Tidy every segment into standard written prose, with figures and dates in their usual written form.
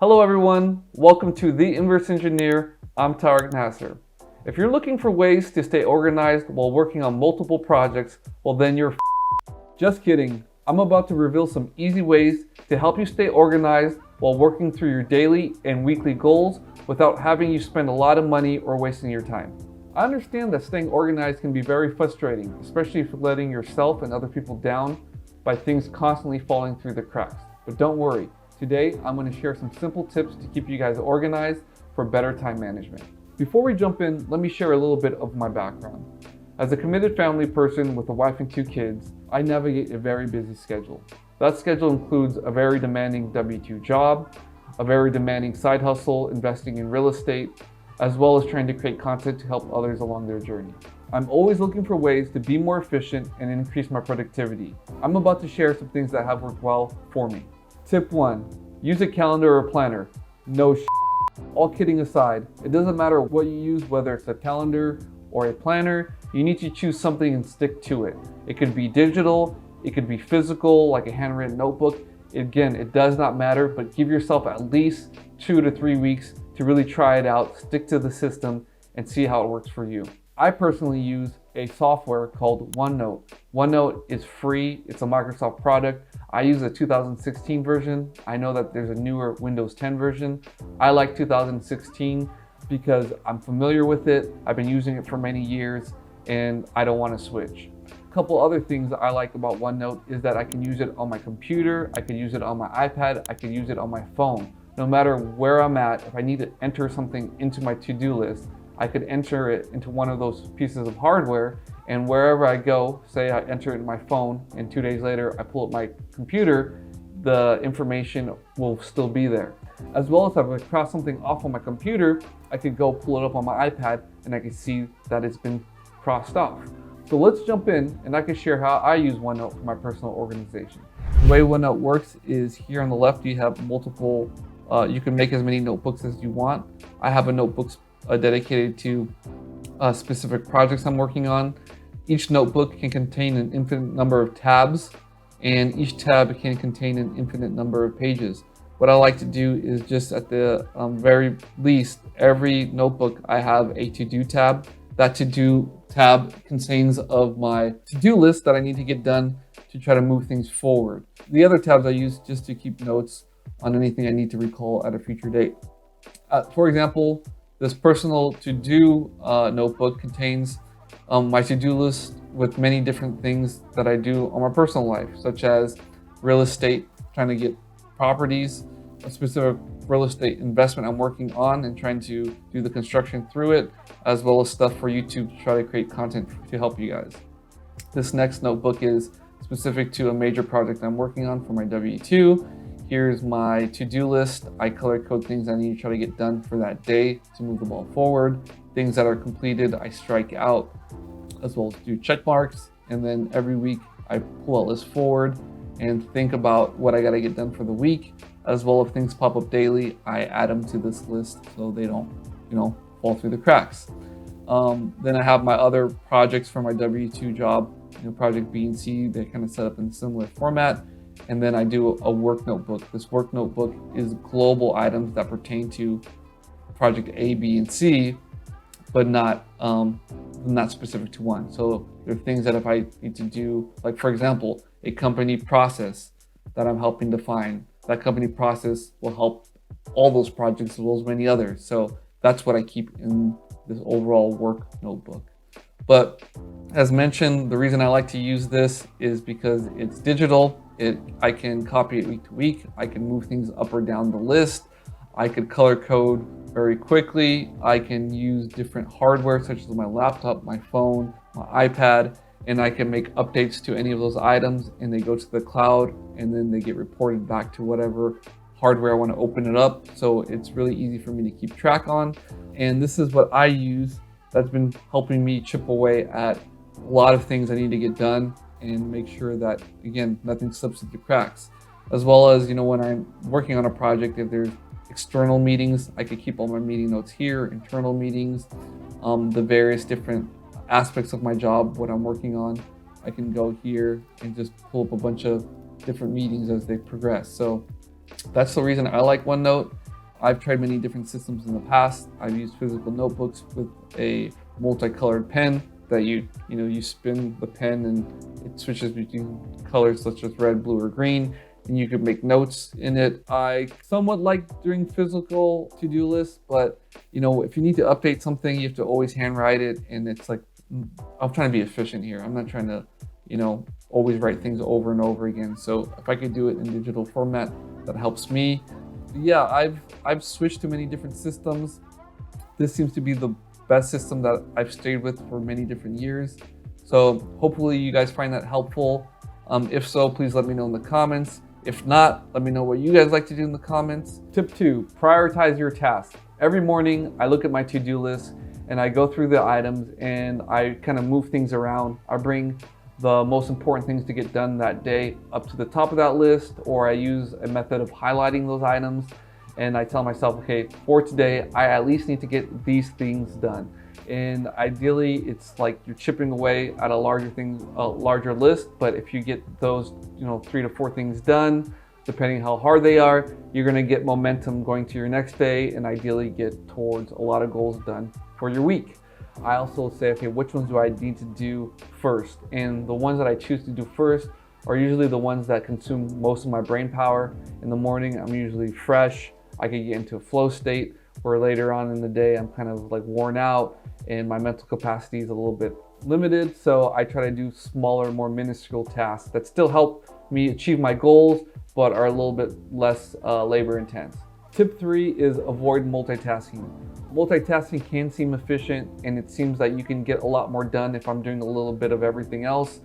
Hello everyone, welcome to The Inverse Engineer. I'm Tariq Nasser. If you're looking for ways to stay organized while working on multiple projects, well then you're Just kidding. I'm about to reveal some easy ways to help you stay organized while working through your daily and weekly goals without having you spend a lot of money or wasting your time. I understand that staying organized can be very frustrating, especially if you're letting yourself and other people down by things constantly falling through the cracks. But don't worry. Today, I'm going to share some simple tips to keep you guys organized for better time management. Before we jump in, let me share a little bit of my background. As a committed family person with a wife and 2 kids, I navigate a very busy schedule. That schedule includes a very demanding W-2 job, a very demanding side hustle investing in real estate, as well as trying to create content to help others along their journey. I'm always looking for ways to be more efficient and increase my productivity. I'm about to share some things that have worked well for me. Tip 1. Use a calendar or planner. No shit. All kidding aside, it doesn't matter what you use, whether it's a calendar or a planner, you need to choose something and stick to it. It could be digital, it could be physical, like a handwritten notebook. Again, it does not matter, but give yourself at least 2 to 3 weeks to really try it out, stick to the system, and see how it works for you. I personally use a software called OneNote. OneNote is free, it's a Microsoft product. I use a 2016 version. I know that there's a newer Windows 10 version. I like 2016 because I'm familiar with it. I've been using it for many years and I don't want to switch. A couple other things that I like about OneNote is that I can use it on my computer, I can use it on my iPad, I can use it on my phone. No matter where I'm at, if I need to enter something into my to-do list, I could enter it into one of those pieces of hardware, and wherever I go, say I enter it in my phone and 2 days later I pull up my computer, the information will still be there. As well as if I cross something off on my computer, I could go pull it up on my iPad and I can see that it's been crossed off. So let's jump in and I can share how I use OneNote for my personal organization. The way OneNote works is here on the left you have multiple, you can make as many notebooks as you want. I have a notebook dedicated to specific projects I'm working on. Each notebook can contain an infinite number of tabs, and each tab can contain an infinite number of pages. What I like to do is just at the very least, every notebook I have a to-do tab. That to-do tab contains of my to-do list that I need to get done to try to move things forward. The other tabs I use just to keep notes on anything I need to recall at a future date. For example, this personal to-do notebook contains my to-do list with many different things that I do on my personal life, such as real estate, trying to get properties, a specific real estate investment I'm working on and trying to do the construction through it, as well as stuff for YouTube to try to create content to help you guys. This next notebook is specific to a major project I'm working on for my W-2. Here's my to-do list. I color code things I need to try to get done for that day to move the ball forward. Things that are completed, I strike out, as well as do check marks. And then every week I pull a list forward and think about what I got to get done for the week. As well, if things pop up daily, I add them to this list so they don't, fall through the cracks. Then I have my other projects for my W-2 job, project B and C. They're kind of set up in a similar format. And then I do a work notebook. This work notebook is global items that pertain to project A, B, and C, but not specific to one. So there are things that if I need to do, like for example, a company process that I'm helping define, that company process will help all those projects as well as many others. So that's what I keep in this overall work notebook. But as mentioned, the reason I like to use this is because it's digital. I can copy it week to week. I can move things up or down the list. I could color code very quickly. I can use different hardware such as my laptop, my phone, my iPad, and I can make updates to any of those items and they go to the cloud and then they get reported back to whatever hardware I want to open it up. So it's really easy for me to keep track on. And this is what I use that's been helping me chip away at a lot of things I need to get done and make sure that, again, nothing slips through the cracks. As well as, when I'm working on a project, if there's external meetings, I could keep all my meeting notes here, internal meetings, the various different aspects of my job, what I'm working on. I can go here and just pull up a bunch of different meetings as they progress. So that's the reason I like OneNote. I've tried many different systems in the past. I've used physical notebooks with a multicolored pen that you spin the pen and it switches between colors such as red, blue, or green, and you can make notes in it. I somewhat like doing physical to-do lists, but if you need to update something, you have to always handwrite it, and it's like, I'm trying to be efficient here. I'm not trying to, always write things over and over again. So if I could do it in digital format, that helps me. Yeah, I've switched to many different systems. This seems to be the best system that I've stayed with for many different years. So hopefully you guys find that helpful. If so, please let me know in the comments. If not, let me know what you guys like to do in the comments. Tip 2, prioritize your tasks. Every morning, I look at my to-do list and I go through the items and I kind of move things around. I bring the most important things to get done that day up to the top of that list, or I use a method of highlighting those items, and I tell myself, okay, for today, I at least need to get these things done. And ideally, it's like you're chipping away at a larger list, but if you get those 3 to 4 things done, depending how hard they are, you're gonna get momentum going to your next day and ideally get towards a lot of goals done for your week. I also say, okay, which ones do I need to do first? And the ones that I choose to do first are usually the ones that consume most of my brain power. In the morning, I'm usually fresh. I can get into a flow state, where later on in the day, I'm kind of like worn out and my mental capacity is a little bit limited. So I try to do smaller, more minuscule tasks that still help me achieve my goals, but are a little bit less labor intense. Tip 3 is avoid multitasking. Multitasking can seem efficient, and it seems that you can get a lot more done if I'm doing a little bit of everything else.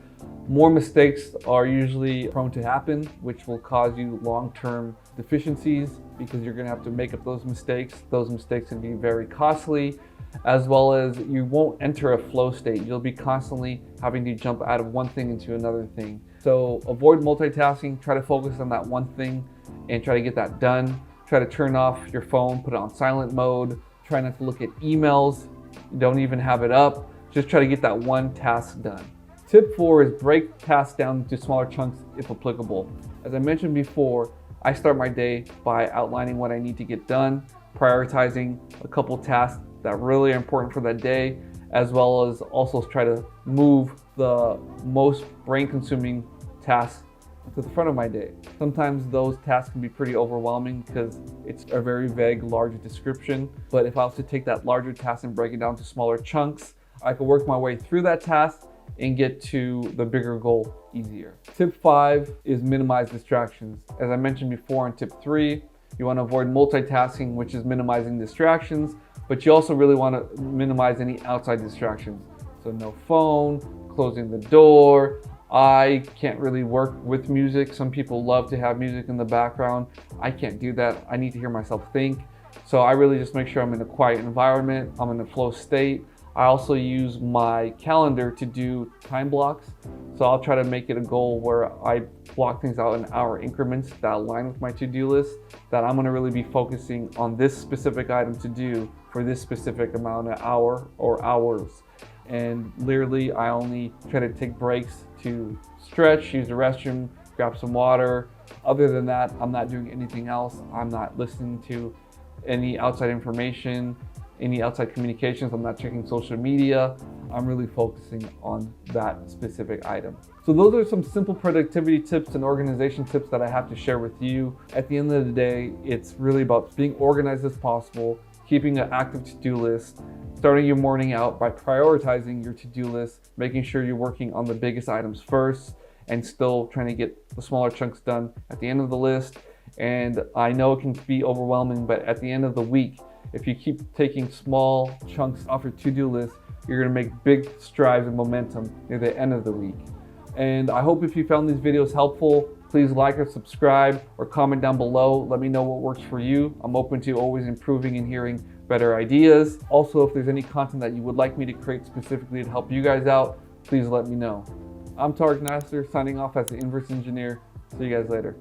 More mistakes are usually prone to happen, which will cause you long-term deficiencies because you're gonna have to make up those mistakes. Those mistakes can be very costly, as well as you won't enter a flow state. You'll be constantly having to jump out of one thing into another thing. So avoid multitasking, try to focus on that one thing and try to get that done. Try to turn off your phone, put it on silent mode. Try not to look at emails. Don't even have it up. Just try to get that one task done. Tip 4 is break tasks down into smaller chunks if applicable. As I mentioned before, I start my day by outlining what I need to get done, prioritizing a couple tasks that really are important for that day, as well as also try to move the most brain-consuming tasks to the front of my day. Sometimes those tasks can be pretty overwhelming because it's a very vague, large description. But if I was to take that larger task and break it down to smaller chunks, I could work my way through that task and get to the bigger goal easier. Tip 5 is minimize distractions. As I mentioned before in tip 3, you want to avoid multitasking, which is minimizing distractions, but you also really want to minimize any outside distractions. So no phone, closing the door. I can't really work with music. Some people love to have music in the background. I can't do that. I need to hear myself think. So I really just make sure I'm in a quiet environment. I'm in a flow state. I also use my calendar to do time blocks. So I'll try to make it a goal where I block things out in hour increments that align with my to-do list, that I'm gonna really be focusing on this specific item to do for this specific amount of hour or hours. And literally, I only try to take breaks to stretch, use the restroom, grab some water. Other than that, I'm not doing anything else. I'm not listening to any outside information, any outside communications. I'm not checking social media. I'm really focusing on that specific item. So those are some simple productivity tips and organization tips that I have to share with you. At the end of the day, it's really about being organized as possible, keeping an active to-do list, starting your morning out by prioritizing your to-do list, making sure you're working on the biggest items first and still trying to get the smaller chunks done at the end of the list. And I know it can be overwhelming, but at the end of the week, if you keep taking small chunks off your to-do list, you're gonna make big strides and momentum near the end of the week. And I hope if you found these videos helpful, please like or subscribe or comment down below. Let me know what works for you. I'm open to always improving and hearing better ideas. Also, if there's any content that you would like me to create specifically to help you guys out, please let me know. I'm Tarek Nasser, signing off as the Inverse Engineer. See you guys later.